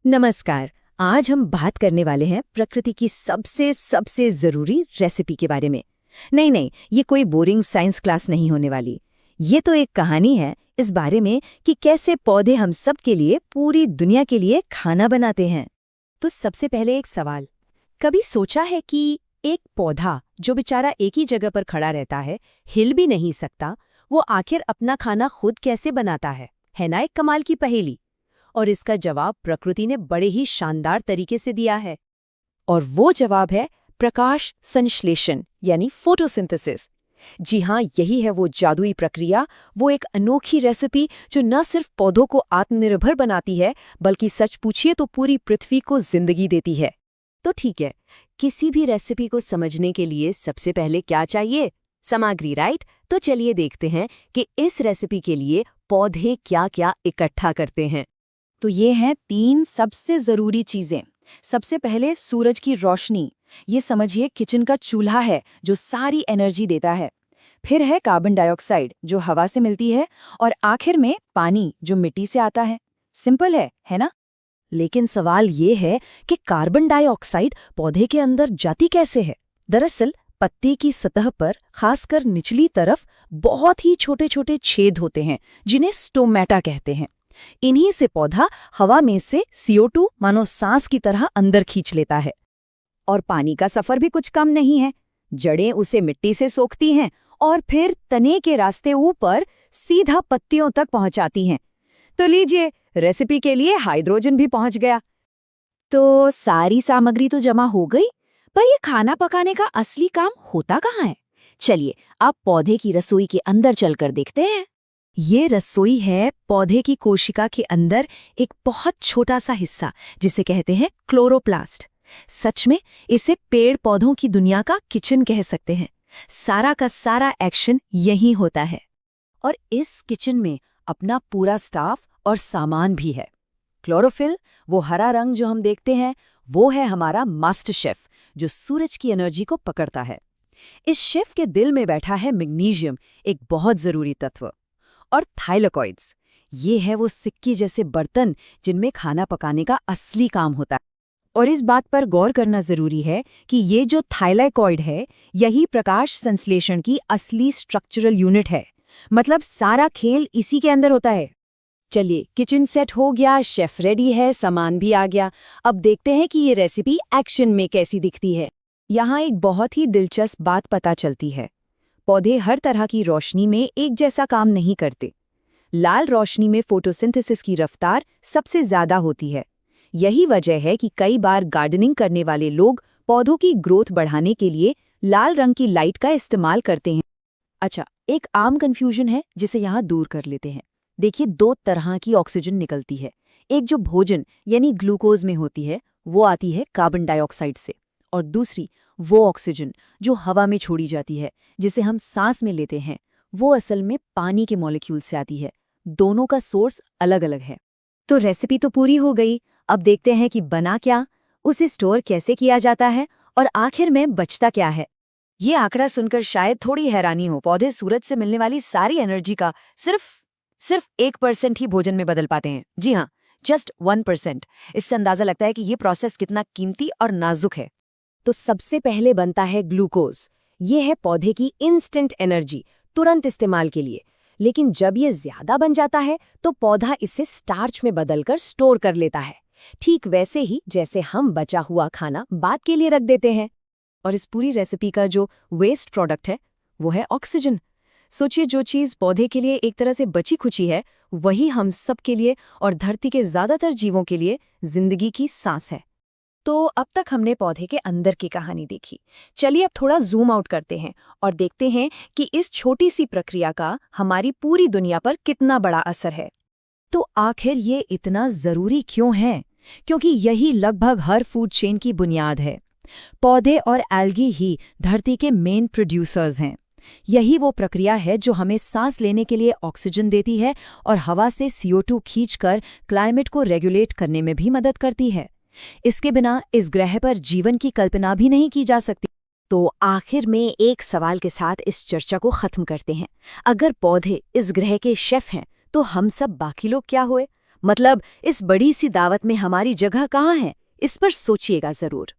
नमस्कार। आज हम बात करने वाले हैं प्रकृति की सबसे सबसे जरूरी रेसिपी के बारे में। नहीं, ये कोई बोरिंग साइंस क्लास नहीं होने वाली। ये तो एक कहानी है इस बारे में कि कैसे पौधे हम सब के लिए, पूरी दुनिया के लिए खाना बनाते हैं। तो सबसे पहले एक सवाल, कभी सोचा है कि एक पौधा जो बेचारा एक ही जगह पर खड़ा रहता है, हिल भी नहीं सकता, वो आखिर अपना खाना खुद कैसे बनाता है ना एक कमाल की पहेली। और इसका जवाब प्रकृति ने बड़े ही शानदार तरीके से दिया है। और वो जवाब है प्रकाश संश्लेषण यानी फोटोसिंथेसिस। जी हाँ, यही है वो जादुई प्रक्रिया, वो एक अनोखी रेसिपी जो न सिर्फ पौधों को आत्मनिर्भर बनाती है बल्कि सच पूछिए तो पूरी पृथ्वी को जिंदगी देती है। तो ठीक है, किसी भी रेसिपी को समझने के लिए सबसे पहले क्या चाहिए? सामग्री, राइट? तो चलिए देखते हैं कि इस रेसिपी के लिए पौधे क्या क्या इकट्ठा करते हैं। तो ये हैं 3 सबसे जरूरी चीजें। सबसे पहले सूरज की रोशनी, ये समझिए किचन का चूल्हा है जो सारी एनर्जी देता है। फिर है कार्बन डाइऑक्साइड जो हवा से मिलती है, और आखिर में पानी जो मिट्टी से आता है। सिंपल है ना? लेकिन सवाल ये है कि कार्बन डाइऑक्साइड पौधे के अंदर जाती कैसे है? दरअसल पत्ती की सतह पर, खासकर निचली तरफ, बहुत ही छोटे छोटे छेद होते हैं जिन्हें स्टोमेटा कहते हैं। इन्हीं से पौधा हवा में से CO2 मानो सांस की तरह अंदर खींच लेता है। और पानी का सफर भी कुछ कम नहीं है। जड़ें उसे मिट्टी से सोखती हैं और फिर तने के रास्ते ऊपर सीधा पत्तियों तक पहुंचाती हैं। तो लीजिए, रेसिपी के लिए हाइड्रोजन भी पहुंच गया। तो सारी सामग्री तो जमा हो गई, पर ये खाना पकाने का असली काम होता कहाँ है? चलिए अब पौधे की रसोई के अंदर चलकर देखते हैं। ये रसोई है पौधे की कोशिका के अंदर एक बहुत छोटा सा हिस्सा जिसे कहते हैं क्लोरोप्लास्ट। सच में इसे पेड़ पौधों की दुनिया का किचन कह सकते हैं। सारा का सारा एक्शन यहीं होता है। और इस किचन में अपना पूरा स्टाफ और सामान भी है। क्लोरोफिल, वो हरा रंग जो हम देखते हैं, वो है हमारा मास्टर शेफ जो सूरज की एनर्जी को पकड़ता है। इस शेफ के दिल में बैठा है मैग्नीशियम, एक बहुत जरूरी तत्व। और थाइलेकॉइड्स, ये है वो सिक्की जैसे बर्तन जिनमें खाना पकाने का असली काम होता है। और इस बात पर गौर करना जरूरी है कि ये जो थाइलेकॉइड है, यही प्रकाश संश्लेषण की असली स्ट्रक्चरल यूनिट है। मतलब सारा खेल इसी के अंदर होता है। चलिए, किचन सेट हो गया, शेफ रेडी है, सामान भी आ गया। अब देखते हैं कि ये रेसिपी एक्शन में कैसी दिखती है। यहाँ एक बहुत ही दिलचस्प बात पता चलती है। पौधे हर तरह की रोशनी में एक जैसा काम नहीं करते। लाल रोशनी में फोटोसिंथेसिस की रफ्तार सबसे ज्यादा होती है। यही वजह है कि कई बार गार्डनिंग करने वाले लोग पौधों की ग्रोथ बढ़ाने के लिए लाल रंग की लाइट का इस्तेमाल करते हैं। अच्छा, एक आम कंफ्यूजन है जिसे यहाँ दूर कर लेते हैं। देखिए, 2 तरह की ऑक्सीजन निकलती है। एक जो भोजन यानी ग्लूकोज में होती है, वो आती है कार्बन डाइऑक्साइड से, और दूसरी वो ऑक्सीजन जो हवा में छोड़ी जाती है, जिसे हम सांस में लेते हैं, वो असल में पानी के मॉलिक्यूल से आती है। दोनों का सोर्स अलग अलग है। तो रेसिपी तो पूरी हो गई। अब देखते हैं कि बना क्या, उसे स्टोर कैसे किया जाता है, और आखिर में बचता क्या है। ये आंकड़ा सुनकर शायद थोड़ी हैरानी हो। पौधे सूरज से मिलने वाली सारी एनर्जी का सिर्फ 1% ही भोजन में बदल पाते हैं। जी हाँ, जस्ट 1%। इससे अंदाजा लगता है कि ये प्रोसेस कितना कीमती और नाजुक है। तो सबसे पहले बनता है ग्लूकोज। ये है पौधे की इंस्टेंट एनर्जी, तुरंत इस्तेमाल के लिए। लेकिन जब ये ज्यादा बन जाता है तो पौधा इसे स्टार्च में बदलकर स्टोर कर लेता है, ठीक वैसे ही जैसे हम बचा हुआ खाना बाद के लिए रख देते हैं। और इस पूरी रेसिपी का जो वेस्ट प्रोडक्ट है, वो है ऑक्सीजन। सोचिए, जो चीज़ पौधे के लिए एक तरह से बची खुची है, वही हम सब के लिए और धरती के ज्यादातर जीवों के लिए जिंदगी की सांस है। तो अब तक हमने पौधे के अंदर की कहानी देखी। चलिए अब थोड़ा जूम आउट करते हैं और देखते हैं कि इस छोटी सी प्रक्रिया का हमारी पूरी दुनिया पर कितना बड़ा असर है। तो आखिर ये इतना जरूरी क्यों है? क्योंकि यही लगभग हर फूड चेन की बुनियाद है। पौधे और एल्गी ही धरती के मेन प्रोड्यूसर्स हैं। यही वो प्रक्रिया है जो हमें सांस लेने के लिए ऑक्सीजन देती है और हवा से CO2 खींचकर क्लाइमेट को रेगुलेट करने में भी मदद करती है। इसके बिना इस ग्रह पर जीवन की कल्पना भी नहीं की जा सकती। तो आखिर में एक सवाल के साथ इस चर्चा को खत्म करते हैं। अगर पौधे इस ग्रह के शेफ हैं, तो हम सब बाकी लोग क्या हुए? मतलब इस बड़ी सी दावत में हमारी जगह कहाँ है, इस पर सोचिएगा जरूर।